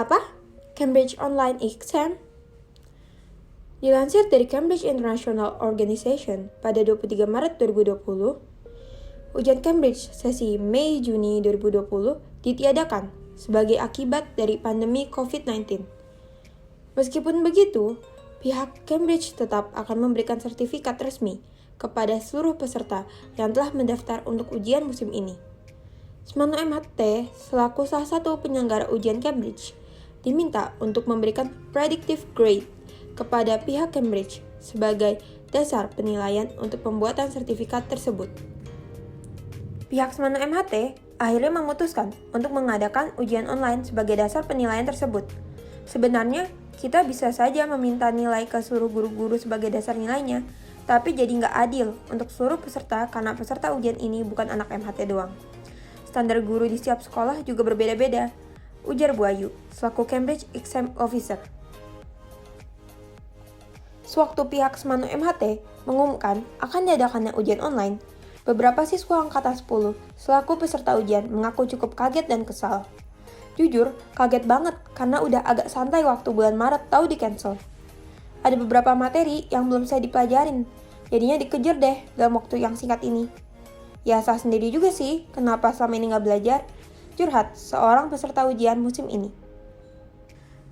Apa? Cambridge Online Exam? Dilansir dari Cambridge International Organization pada 23 Maret 2020, ujian Cambridge sesi Mei-Juni 2020 ditiadakan sebagai akibat dari pandemi COVID-19. Meskipun begitu, pihak Cambridge tetap akan memberikan sertifikat resmi kepada seluruh peserta yang telah mendaftar untuk ujian musim ini. Smano MHT, selaku salah satu penyelenggara ujian Cambridge, diminta untuk memberikan predictive grade kepada pihak Cambridge sebagai dasar penilaian untuk pembuatan sertifikat tersebut. Pihak Smano MHT akhirnya memutuskan untuk mengadakan ujian online sebagai dasar penilaian tersebut. Sebenarnya, kita bisa saja meminta nilai ke seluruh guru-guru sebagai dasar nilainya, tapi jadi nggak adil untuk seluruh peserta karena peserta ujian ini bukan anak MHT doang. Standar guru di setiap sekolah juga berbeda-beda, ujar Bu Ayu, selaku Cambridge Exam Officer. Sewaktu pihak Smano MHT mengumumkan akan diadakannya ujian online, beberapa siswa angkatan 10 selaku peserta ujian mengaku cukup kaget dan kesal. Jujur, kaget banget karena udah agak santai waktu bulan Maret tahu di-cancel. Ada beberapa materi yang belum saya dipelajarin, jadinya dikejar deh dalam waktu yang singkat ini. Ya salah sendiri juga sih, kenapa selama ini nggak belajar? Curhat seorang peserta ujian musim ini.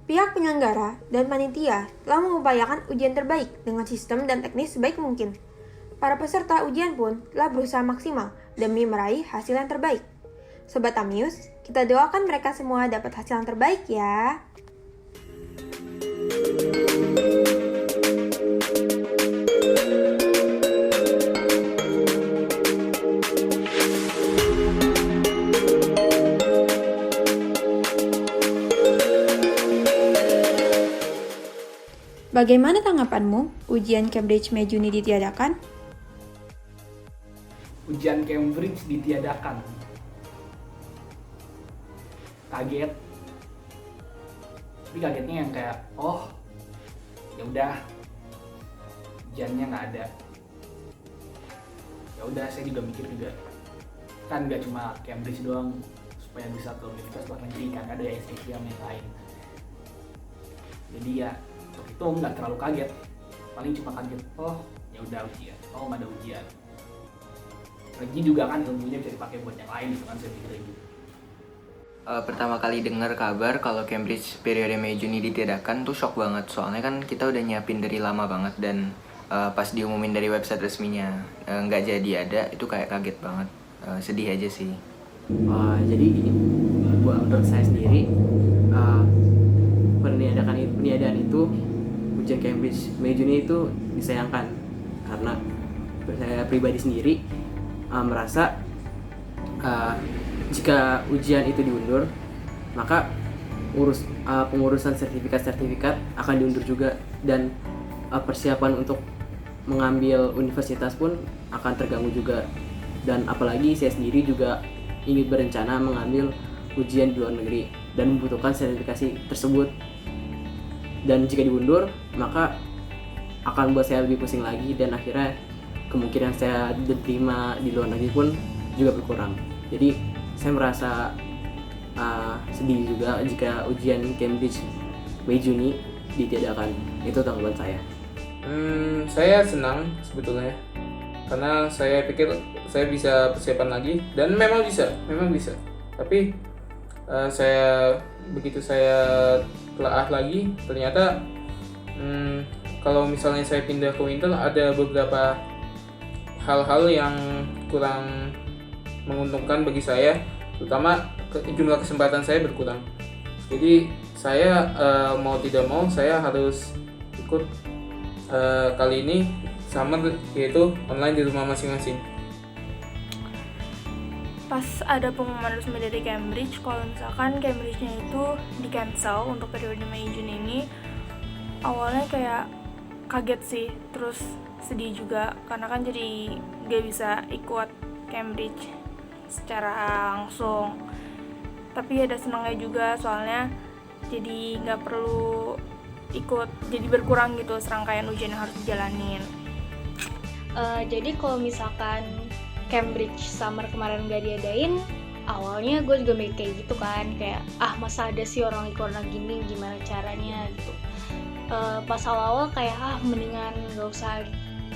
Pihak penyelenggara dan panitia telah mengupayakan ujian terbaik dengan sistem dan teknis sebaik mungkin. Para peserta ujian pun telah berusaha maksimal demi meraih hasil yang terbaik. Sobat Amius, kita doakan mereka semua dapat hasil yang terbaik ya. Bagaimana tanggapanmu ujian Cambridge Mei-Juni ditiadakan? Ujian Cambridge ditiadakan. Kaget. Tapi kagetnya yang kayak, ya udah, ujiannya nggak ada. Ya udah, saya juga mikir juga, kan nggak cuma Cambridge doang supaya bisa ke universitas luar negeri, kan ada ya SNM yang lain. Jadi ya itu nggak terlalu kaget, paling cuma kaget, ya udah ujian, nggak ada ujian. Lagi juga kan ilmunya bisa dipakai buat yang lain, gitu kan saya pikir gitu. Pertama kali dengar kabar kalau Cambridge periode Mei-Juni ditiadakan tuh shock banget, soalnya kan kita udah nyiapin dari lama banget dan pas diumumin dari website resminya nggak jadi ada, itu kayak kaget banget, sedih aja sih. Jadi gini, menurut saya sendiri peniadaan itu ujian Cambridge Mei-Juni itu disayangkan karena saya pribadi sendiri merasa jika ujian itu diundur, maka pengurusan sertifikat akan diundur juga, dan persiapan untuk mengambil universitas pun akan terganggu juga. Dan apalagi saya sendiri juga ingin berencana mengambil ujian di luar negeri dan membutuhkan sertifikasi tersebut. Dan jika diundur, maka akan buat saya lebih pusing lagi, dan akhirnya kemungkinan saya diterima di luar negeri pun juga berkurang. Jadi saya merasa sedih juga jika ujian Cambridge Mei-Juni ditiadakan. Itu tanggapan saya. Saya senang sebetulnya, karena saya pikir saya bisa persiapan lagi, dan memang bisa. Tapi begitu saya telaah lagi, ternyata kalau misalnya saya pindah ke Winter, ada beberapa hal-hal yang kurang menguntungkan bagi saya, terutama jumlah kesempatan saya berkurang. Jadi saya mau tidak mau saya harus ikut kali ini summer, yaitu online di rumah masing-masing. Pas ada pengumuman resmi dari Cambridge kalau misalkan Cambridge-nya itu di-cancel untuk periode Mei-Juni ini, awalnya kayak kaget sih, terus sedih juga karena kan jadi gak bisa ikut Cambridge secara langsung. Tapi ada senangnya juga, soalnya jadi gak perlu ikut, jadi berkurang gitu serangkaian ujian yang harus dijalanin. Jadi kalau misalkan Cambridge Summer kemarin gak diadain, awalnya gue juga mikir kayak gitu kan, kayak masa ada sih orang corona gini, gimana caranya gitu. Pas awal-awal kayak mendingan gak usah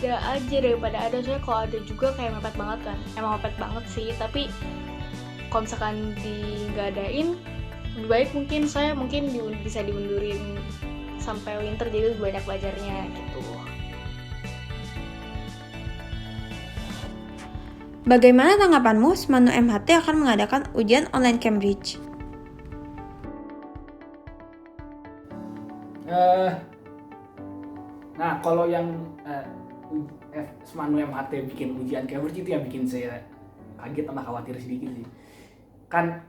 ada aja daripada ada, soalnya kalau ada juga kayak mepet banget kan. Emang mepet banget sih, tapi kalau misalkan nggak adain lebih baik mungkin bisa diundurin sampai winter, jadi lebih banyak belajarnya gitu. Bagaimana tanggapanmu Semandu MHT akan mengadakan ujian online Cambridge? Nah, kalau yang Semandu MHT bikin ujian Cambridge itu yang bikin saya kaget sama khawatir sedikit sih. Kan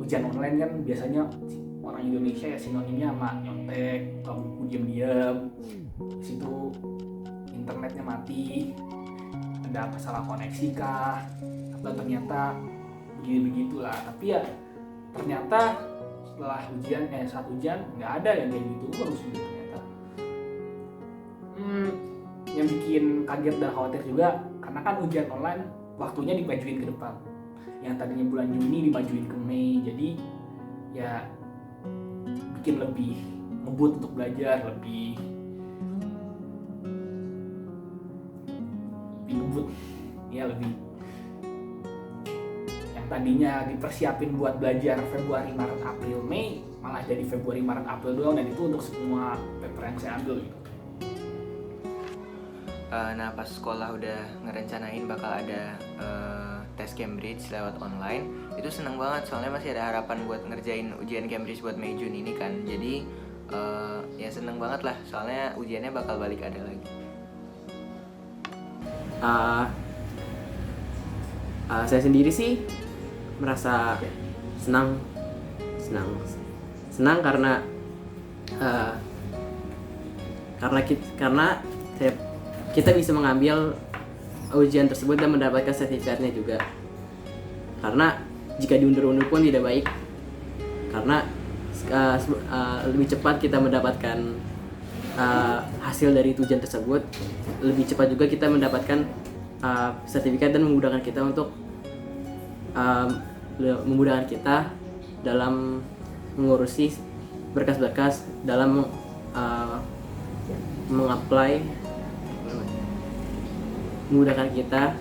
ujian online kan biasanya orang Indonesia ya sinonimnya sama nyontek, buka buku diam-diam, di situ internetnya mati, ada masalah koneksi kah, atau ternyata begitulah. Tapi ya ternyata setelah saat ujian nggak ada yang kayak gitu terus ternyata. Yang bikin kaget dan khawatir juga karena kan ujian online waktunya dimajuin ke depan. Yang tadinya bulan Juni dimajuin ke Mei, jadi ya bikin lebih ngebut untuk belajar, lebih ngebut ya, lebih yang tadinya dipersiapin buat belajar Februari, Maret, April, Mei malah jadi Februari, Maret, April doang, dan itu untuk semua paper yang saya ambil gitu. Nah pas sekolah udah ngerencanain bakal ada tes Cambridge lewat online, itu seneng banget soalnya masih ada harapan buat ngerjain ujian Cambridge buat Mei Juni ini kan. Jadi ya seneng banget lah soalnya ujiannya bakal balik ada lagi. Saya sendiri sih merasa senang karena kita bisa mengambil ujian tersebut dan mendapatkan sertifikatnya juga. Karena jika diundur-undur pun tidak baik, karena lebih cepat kita mendapatkan hasil dari ujian tersebut, lebih cepat juga kita mendapatkan sertifikat dan memudahkan kita dalam mengurusi berkas-berkas, dalam memudahkan kita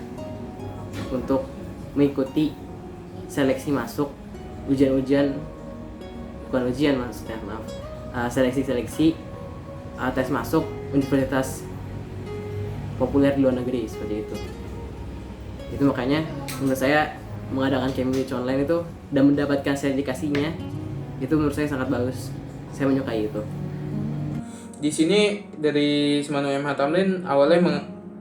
untuk mengikuti seleksi masuk seleksi tes masuk universitas populer di luar negeri seperti itu. Itu makanya menurut saya mengadakan Cambridge online itu dan mendapatkan sertifikasinya itu menurut saya sangat bagus. Saya menyukai itu. Di sini dari Semandu MH Tamrin awalnya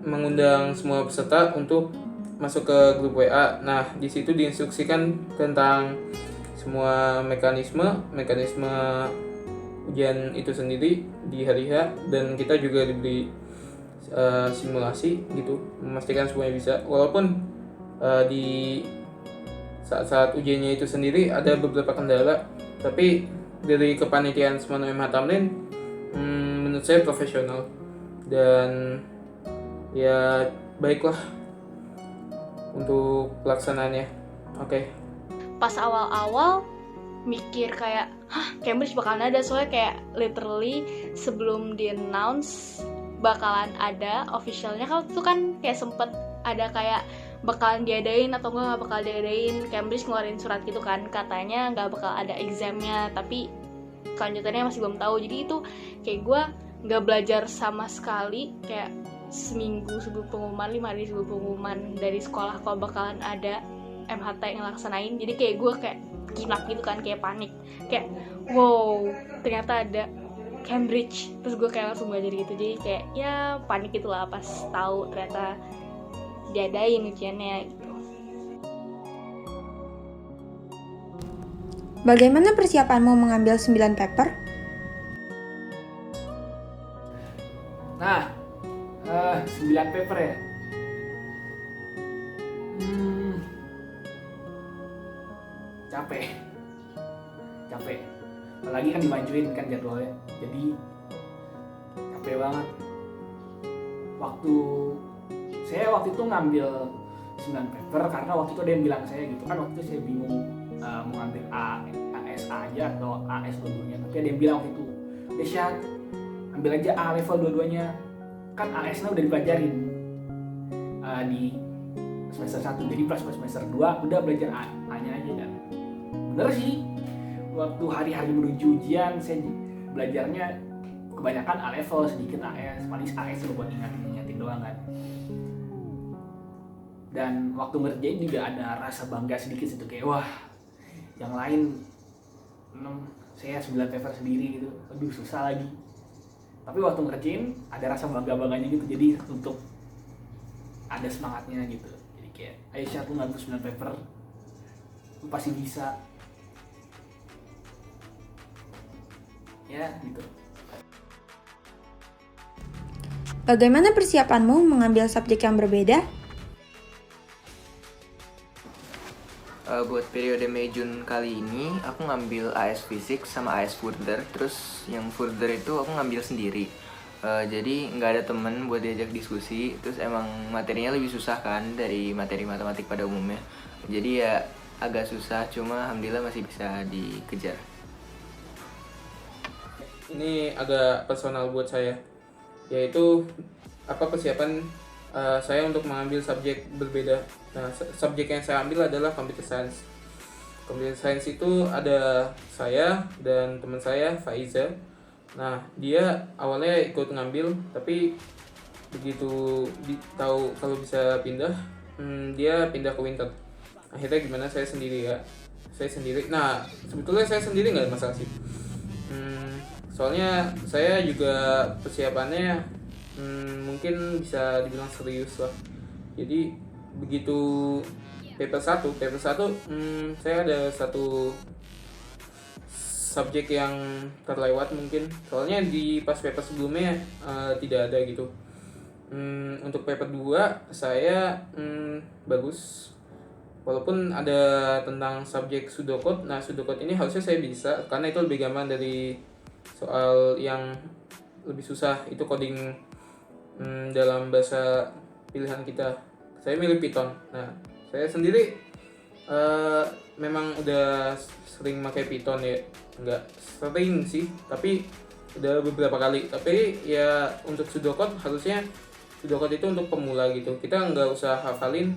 mengundang semua peserta untuk masuk ke grup WA. Nah, di situ diinstruksikan tentang semua mekanisme ujian itu sendiri di hari H, dan kita juga diberi simulasi gitu, memastikan semuanya bisa. Walaupun di saat ujiannya itu sendiri ada beberapa kendala, tapi dari kepanitiaan Semandu MH Tamrin menurut saya profesional dan ya baiklah untuk pelaksanaannya. Oke. Pas awal-awal mikir kayak Cambridge bakalan ada, soalnya kayak literally sebelum di announce bakalan ada officialnya kan itu kan kayak sempet ada kayak bakalan diadain atau nggak bakal diadain. Cambridge ngeluarin surat gitu kan, katanya nggak bakal ada examnya, tapi kelanjutannya masih belum tahu. Jadi itu kayak gue nggak belajar sama sekali, kayak seminggu sebelum pengumuman, 5 hari sebelum pengumuman dari sekolah kalau bakalan ada MHT yang laksanain. Jadi kayak gue kayak gimana gitu kan, kayak panik, kayak wow ternyata ada Cambridge, terus gue kayak langsung belajar gitu. Jadi kayak ya panik gitulah pas tahu ternyata diadain ujiannya gitu. Bagaimana persiapanmu mengambil 9 paper? Nah, 9 paper ya. Capek. Apalagi kan dimajuin kan jadwalnya. Jadi capek banget. Saya waktu itu ngambil 9 paper karena waktu itu ada yang bilang saya gitu kan, waktu itu saya bingung mau ngambil ASA aja atau AS dua-duanya, tapi ada yang bilang waktu itu, Desyat ambil aja A level dua-duanya, kan AS-nya udah dipelajarin di semester 1, jadi pas semester 2 udah belajar A-nya aja. Dan bener sih, waktu hari-hari menuju ujian saya belajarnya kebanyakan A level, sedikit AS, paling AS cuma buat ingatin doang kan. Dan waktu ngerjain juga ada rasa bangga sedikit situ, kayak wah yang lain saya 9 paper sendiri gitu, aduh susah lagi. Tapi waktu ngerjain ada rasa bangga-bangganya gitu, jadi untuk ada semangatnya gitu. Jadi kayak Aisyah tuh ngambil 9 paper, lu pasti bisa. Ya gitu. Bagaimana persiapanmu mengambil subjek yang berbeda? Buat periode Mei Jun kali ini aku ngambil AS Fisik sama AS Further. Terus yang Further itu aku ngambil sendiri. Jadi nggak ada temen buat diajak diskusi. Terus emang materinya lebih susah kan dari materi matematik pada umumnya. Jadi ya agak susah, cuma alhamdulillah masih bisa dikejar. Ini agak personal buat saya, yaitu apa persiapan saya untuk mengambil subjek berbeda. Nah, subjek yang saya ambil adalah Computer Science. Computer Science itu ada saya dan teman saya, Faiza. Nah, dia awalnya ikut ngambil, tapi begitu tahu kalau bisa pindah, dia pindah ke Winter. Akhirnya gimana, saya sendiri. Nah, sebetulnya saya sendiri nggak ada masalah sih. Soalnya saya juga persiapannya mungkin bisa dibilang serius lah. Jadi begitu paper 1 saya ada satu subjek yang terlewat mungkin. Soalnya di pas paper sebelumnya tidak ada gitu. Untuk paper 2 saya bagus. Walaupun ada tentang subjek pseudocode. Nah, pseudocode ini harusnya saya bisa karena itu lebih gampang dari soal yang lebih susah, itu coding dalam bahasa pilihan kita. Saya milih Python. Nah, saya sendiri memang udah sering pakai Python ya, nggak sering sih, tapi udah beberapa kali. Tapi ya untuk pseudocode harusnya pseudocode itu untuk pemula gitu. Kita nggak usah hafalin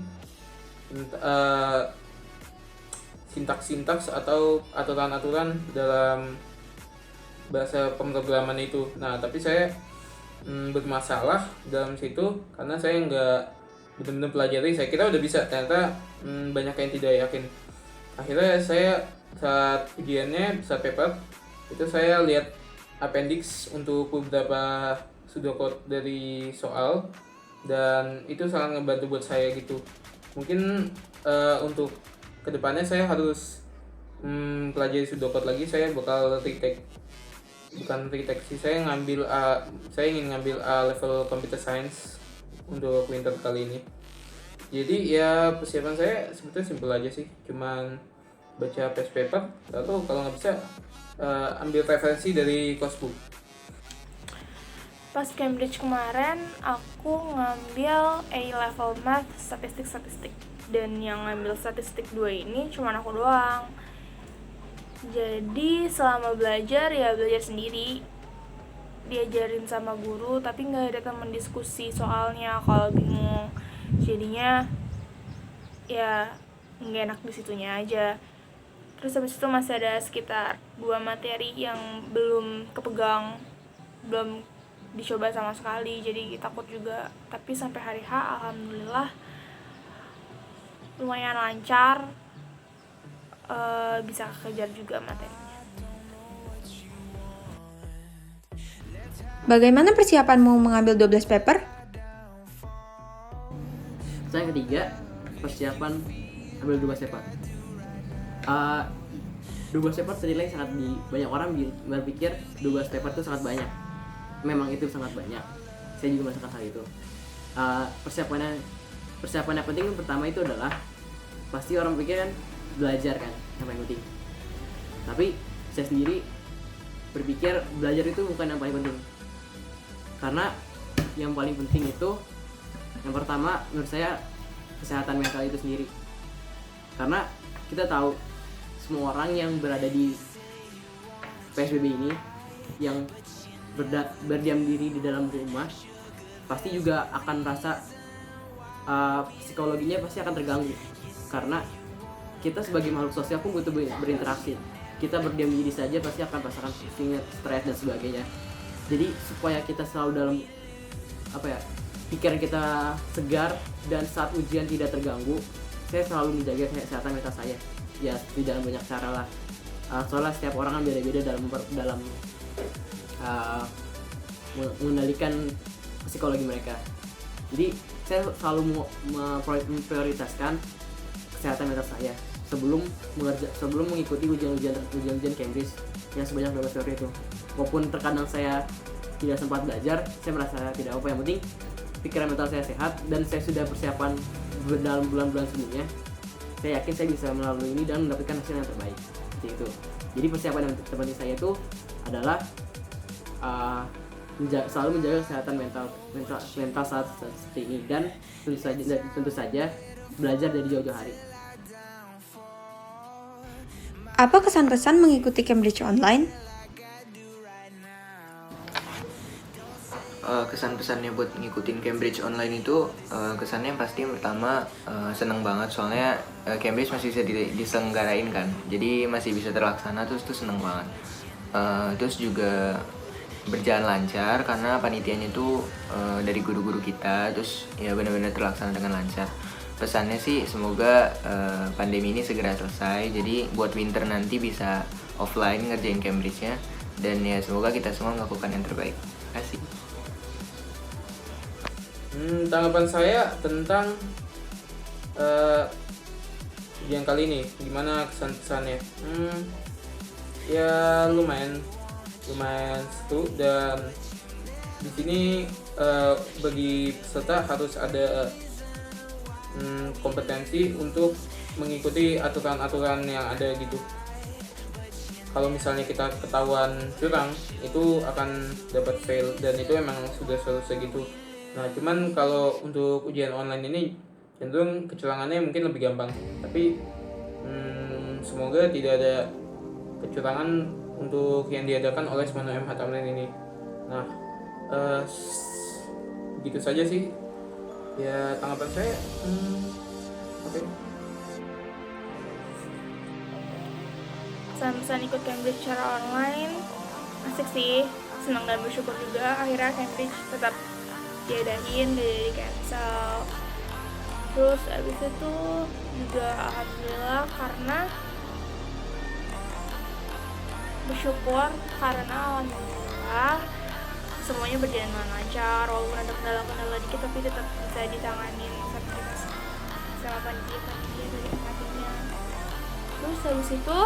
sintaks atau aturan-aturan dalam bahasa pemrograman itu. Nah, tapi saya bermasalah dalam situ karena saya nggak benar-benar pelajari. Saya kira udah bisa, ternyata banyak yang tidak yakin. Akhirnya saya saat ujiannya, saat paper itu saya lihat appendix untuk beberapa pseudocode dari soal, dan itu sangat ngebantu buat saya gitu. Mungkin untuk kedepannya saya harus pelajari pseudocode lagi. Saya bakal retake sih, saya ingin ngambil A level Computer Science untuk winter kali ini. Jadi ya persiapan saya sebetulnya simpel aja sih, cuman baca past paper, lalu kalau nggak bisa ambil referensi dari coursebook. Pas Cambridge kemarin aku ngambil A level Math statistik, dan yang ngambil statistik 2 ini cuma aku doang. Jadi selama belajar ya belajar sendiri, diajarin sama guru, tapi nggak ada teman diskusi soalnya kalau bingung. Jadinya ya nggak enak di situnya aja. Terus habis itu masih ada sekitar 2 materi yang belum kepegang, belum dicoba sama sekali, jadi takut juga. Tapi sampai hari H alhamdulillah lumayan lancar, bisa kejar juga materinya. Bagaimana persiapanmu mengambil 12 paper? Saya ketiga, persiapan ambil 12 paper. 12 paper ternilai sangat banyak orang berpikir 12 paper itu sangat banyak. Memang itu sangat banyak. Saya juga merasakan hal itu. Persiapan yang penting pertama itu adalah pasti orang pikir kan belajar kan yang paling penting. Tapi saya sendiri berpikir belajar itu bukan yang paling penting. Karena yang paling penting itu yang pertama menurut saya kesehatan mental itu sendiri. Karena kita tahu semua orang yang berada di PSBB ini yang berdiam diri di dalam rumah pasti juga akan merasa psikologinya pasti akan terganggu, karena kita sebagai makhluk sosial pun butuh berinteraksi. Kita berdiam diri saja pasti akan merasakan pusing, stres dan sebagainya. Jadi supaya kita selalu dalam pikiran kita segar dan saat ujian tidak terganggu, saya selalu menjaga kesehatan mental saya. Ya tidak banyak cara lah. Soalnya setiap orang kan beda-beda dalam mengendalikan psikologi mereka. Jadi saya selalu memprioritaskan kesehatan mental saya sebelum mengikuti ujian Cambridge yang sebanyak 12 teori itu. Walaupun terkadang saya tidak sempat belajar, saya merasa tidak apa, yang penting pikiran mental saya sehat dan saya sudah persiapan dalam bulan-bulan sebelumnya. Saya yakin saya bisa melalui ini dan mendapatkan hasil yang terbaik. Seperti itu. Jadi persiapan yang terpenting saya itu adalah selalu menjaga kesehatan mental saat seperti ini, dan tentu saja belajar dari jauh-jauh hari. Apa kesan-pesan mengikuti Cambridge Online? Kesan-pesannya buat ngikutin Cambridge Online itu kesannya pasti pertama seneng banget, soalnya Cambridge masih bisa diselenggarain kan, jadi masih bisa terlaksana, terus tuh seneng banget. Terus juga berjalan lancar karena panitianya itu dari guru-guru kita, terus ya benar-benar terlaksana dengan lancar. Pesannya sih semoga pandemi ini segera selesai, jadi buat winter nanti bisa offline ngerjain Cambridge-nya, dan ya semoga kita semua melakukan yang terbaik. Terima kasih. Tanggapan saya tentang ujian kali ini, gimana kesan-kesannya? Ya lumayan seru, dan di sini bagi peserta harus ada kompetensi untuk mengikuti aturan-aturan yang ada gitu. Kalau misalnya kita ketahuan curang, itu akan dapat fail, dan itu emang sudah selesai gitu. Nah, cuman kalau untuk ujian online ini cenderung kecurangannya mungkin lebih gampang, tapi semoga tidak ada kecurangan untuk yang diadakan oleh Semono MH Tamrin ini. Nah, begitu saja sih ya tanggapan saya. Oke. Pesan-pesan ikut Cambridge secara online asik sih, senang dan bersyukur juga akhirnya Cambridge tetap diadain, dari cancel. Terus abis itu juga alhamdulillah karena bersyukur karena alhamdulillah semuanya berjalan dengan lancar, walaupun ada kendala-kendala dikit tapi tetap bisa ditanganin sama panitia dari tempatnya. Terus habis itu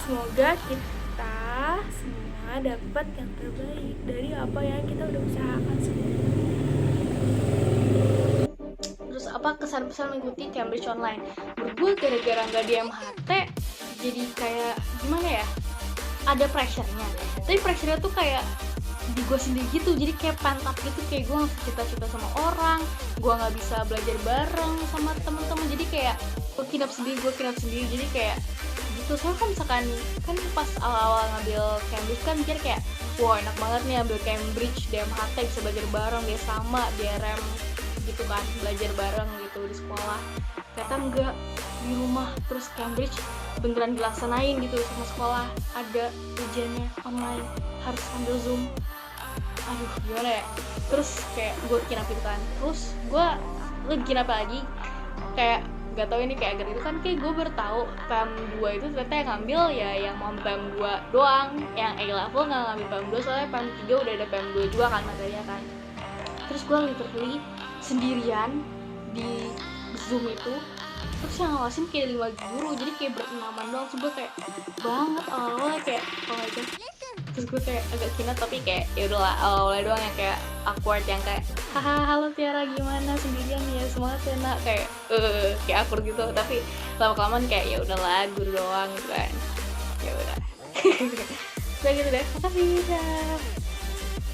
semoga kita semua dapat yang terbaik dari apa yang kita udah usahakan sebelumnya. Terus apa kesan-pesan mengikuti Cambridge Online? Menurut gue gara-gara nggak di MHT, jadi kayak gimana ya? Ada pressure-nya. Tapi pressure-nya tuh kayak di gue sendiri gitu, jadi kayak pantat gitu, kayak gue nggak cita-cita sama orang, gue nggak bisa belajar bareng sama teman-teman, jadi kayak gue kinap sendiri, jadi kayak gitu. Soalnya kan misalkan kan pas awal-awal ngambil Cambridge kan mikir kayak wah enak banget nih ambil Cambridge di MHT, bisa belajar bareng, dia sama DRM gitu kan, belajar bareng gitu di sekolah. Ternyata enggak, di rumah. Terus Cambridge beneran dilaksanain gitu sama sekolah, ada ujiannya online, harus ambil Zoom. Aduh gimana ya. Terus kayak gue kinap gitu kan, terus gue lebih kinap lagi, kayak gak tau ini kayak agak itu kan, kayak gue baru tahu PAM 2 itu ternyata yang ngambil ya yang mau PAM 2 doang, yang A-level gak ngambil PAM 2, soalnya PAM 3 udah ada PAM 2 juga kan materinya kan. Terus gue literally sendirian di Zoom itu, terus yang ngawasin kayak 5 guru, jadi kayak berenaman doang. Terus gue kayak banget awalnya kayak oh my god. Terus gue kayak agak kinat, tapi kayak ya udahlah, awalnya doang yang kayak awkward, yang kayak haha halo Tiara gimana sendirian ya, semangat ya nak, kayak awkward gitu. Tapi lama-kelamaan kayak ya udahlah, guru doang gitu kan, ya udah. Udah gitu deh, makasih.